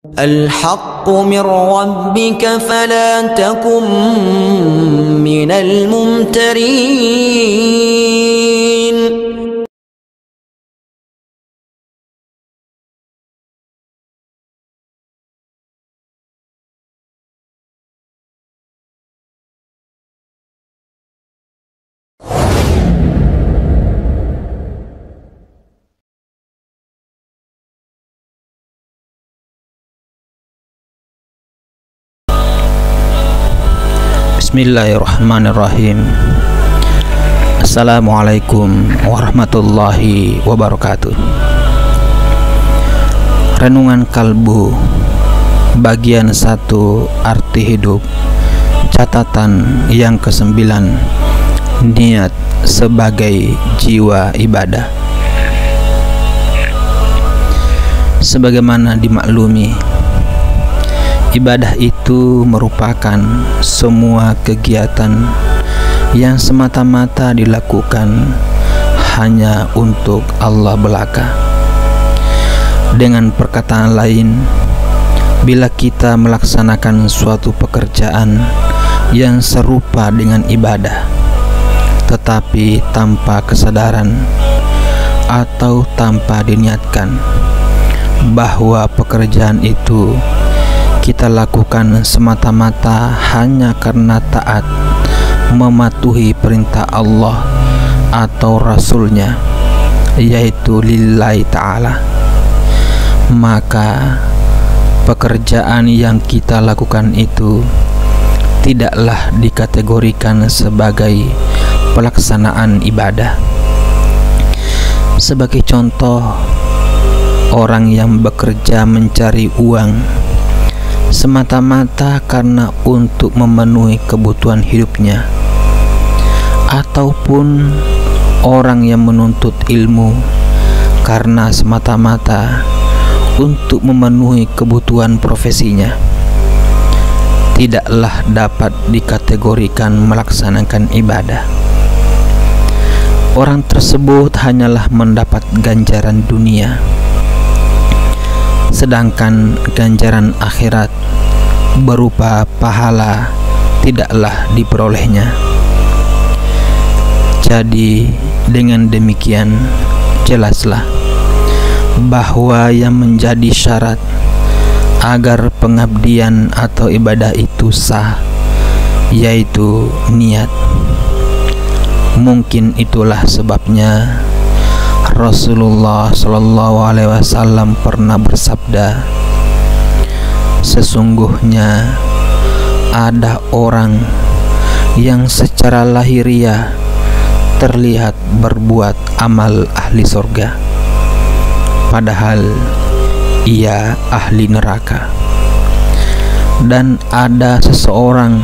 الحق من ربك فلا تكن من الممترين. Bismillahirrahmanirrahim. Assalamualaikum warahmatullahi wabarakatuh. Renungan Kalbu bagian 1, arti hidup, catatan yang ke-9, niat sebagai jiwa ibadah. Sebagaimana dimaklumi, ibadah itu merupakan semua kegiatan yang semata-mata dilakukan hanya untuk Allah belaka. Dengan perkataan lain, bila kita melaksanakan suatu pekerjaan yang serupa dengan ibadah, tetapi tanpa kesadaran atau tanpa diniatkan bahwa pekerjaan itu kita lakukan semata-mata hanya karena taat mematuhi perintah Allah atau Rasulnya, yaitu lillahi ta'ala, maka pekerjaan yang kita lakukan itu tidaklah dikategorikan sebagai pelaksanaan ibadah. Sebagai contoh, orang yang bekerja mencari uang semata-mata karena untuk memenuhi kebutuhan hidupnya, ataupun orang yang menuntut ilmu karena semata-mata untuk memenuhi kebutuhan profesinya, tidaklah dapat dikategorikan melaksanakan ibadah. Orang tersebut hanyalah mendapat ganjaran dunia, sedangkan ganjaran akhirat berupa pahala tidaklah diperolehnya. Jadi dengan demikian jelaslah bahwa yang menjadi syarat agar pengabdian atau ibadah itu sah yaitu niat. Mungkin itulah sebabnya Rasulullah SAW pernah bersabda, sesungguhnya ada orang yang secara lahiriah terlihat berbuat amal ahli surga, padahal ia ahli neraka. Dan ada seseorang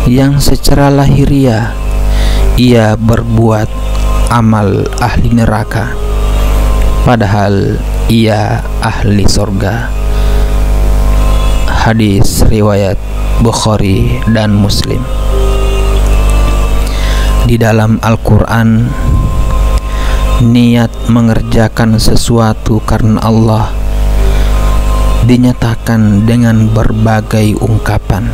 yang secara lahiriah ia berbuat amal ahli neraka, padahal ia ahli surga. Hadis riwayat Bukhari dan Muslim. Di dalam Al-Quran, niat mengerjakan sesuatu karena Allah dinyatakan dengan berbagai ungkapan.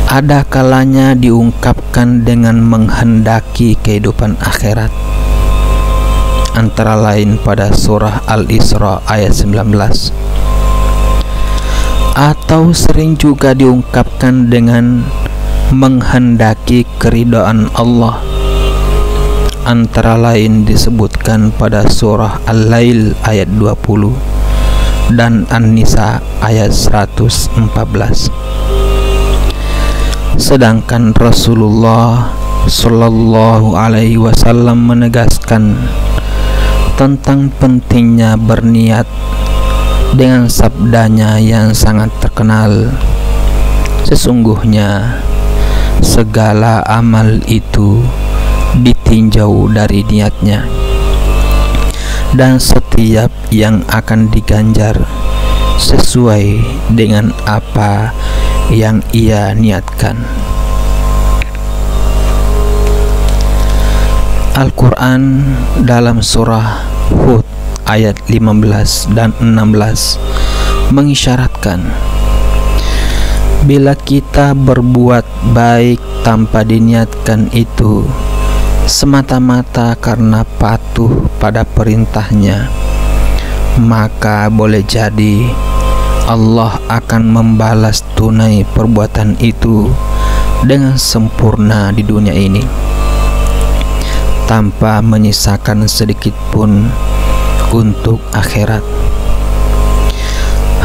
Ada kalanya diungkapkan dengan menghendaki kehidupan akhirat, antara lain pada surah Al-Isra ayat 19, atau sering juga diungkapkan dengan menghendaki keridhaan Allah, antara lain disebutkan pada surah Al-Lail ayat 20 dan An-Nisa ayat 114. Sedangkan Rasulullah Sallallahu Alaihi Wasallam menegaskan tentang pentingnya berniat dengan sabdanya yang sangat terkenal, sesungguhnya segala amal itu ditinjau dari niatnya, dan setiap yang akan diganjar sesuai dengan apa yang ia niatkan. Al-Quran dalam surah Hud ayat 15 dan 16 mengisyaratkan bila kita berbuat baik tanpa diniatkan itu semata-mata karena patuh pada perintahnya, maka boleh jadi Allah akan membalas tunai perbuatan itu dengan sempurna di dunia ini, tanpa menyisakan sedikit pun untuk akhirat.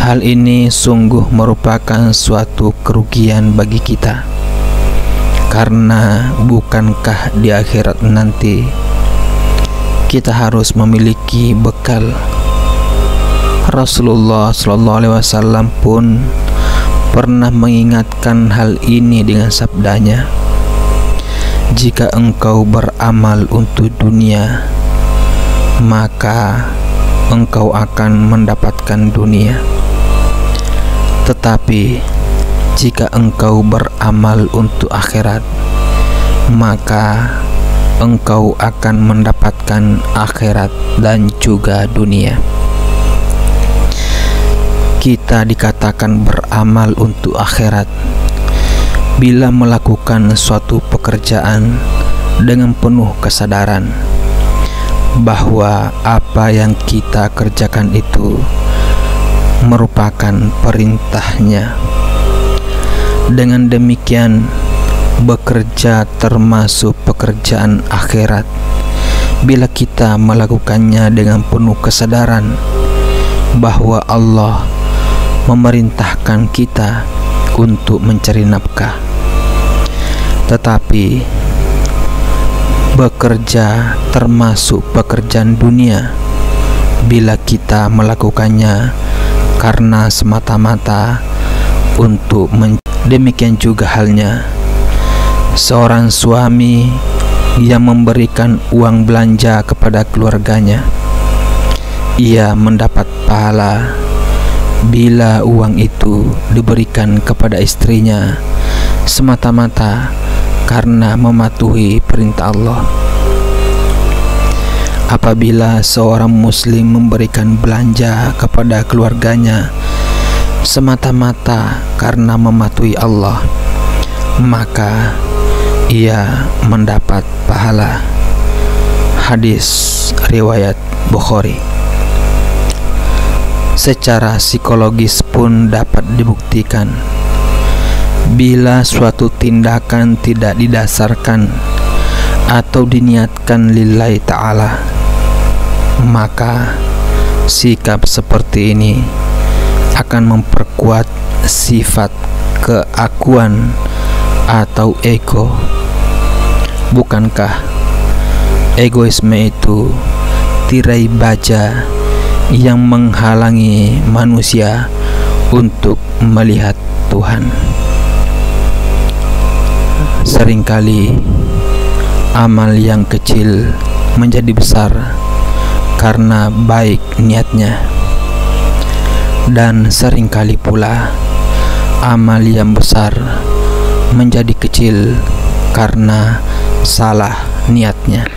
Hal ini sungguh merupakan suatu kerugian bagi kita, karena bukankah di akhirat nanti kita harus memiliki bekal? Rasulullah SAW pun pernah mengingatkan hal ini dengan sabdanya, jika engkau beramal untuk dunia, maka engkau akan mendapatkan dunia. Tetapi jika engkau beramal untuk akhirat, maka engkau akan mendapatkan akhirat dan juga dunia. Kita dikatakan beramal untuk akhirat bila melakukan suatu pekerjaan dengan penuh kesadaran bahwa apa yang kita kerjakan itu merupakan perintahnya. Dengan demikian, bekerja termasuk pekerjaan akhirat bila kita melakukannya dengan penuh kesadaran bahwa Allah memerintahkan kita untuk mencari nafkah. Tetapi bekerja termasuk pekerjaan dunia bila kita melakukannya karena semata-mata untuk demikian juga halnya seorang suami yang memberikan uang belanja kepada keluarganya. Ia mendapat pahala bila uang itu diberikan kepada istrinya semata-mata karena mematuhi perintah Allah. Apabila seorang muslim memberikan belanja kepada keluarganya semata-mata karena mematuhi Allah, maka ia mendapat pahala. Hadis riwayat Bukhari. Secara psikologis pun dapat dibuktikan bila suatu tindakan tidak didasarkan atau diniatkan lillahi ta'ala, maka sikap seperti ini akan memperkuat sifat keakuan atau ego. Bukankah egoisme itu tirai baja yang menghalangi manusia untuk melihat Tuhan? Seringkali amal yang kecil menjadi besar karena baik niatnya, dan seringkali pula amal yang besar menjadi kecil karena salah niatnya.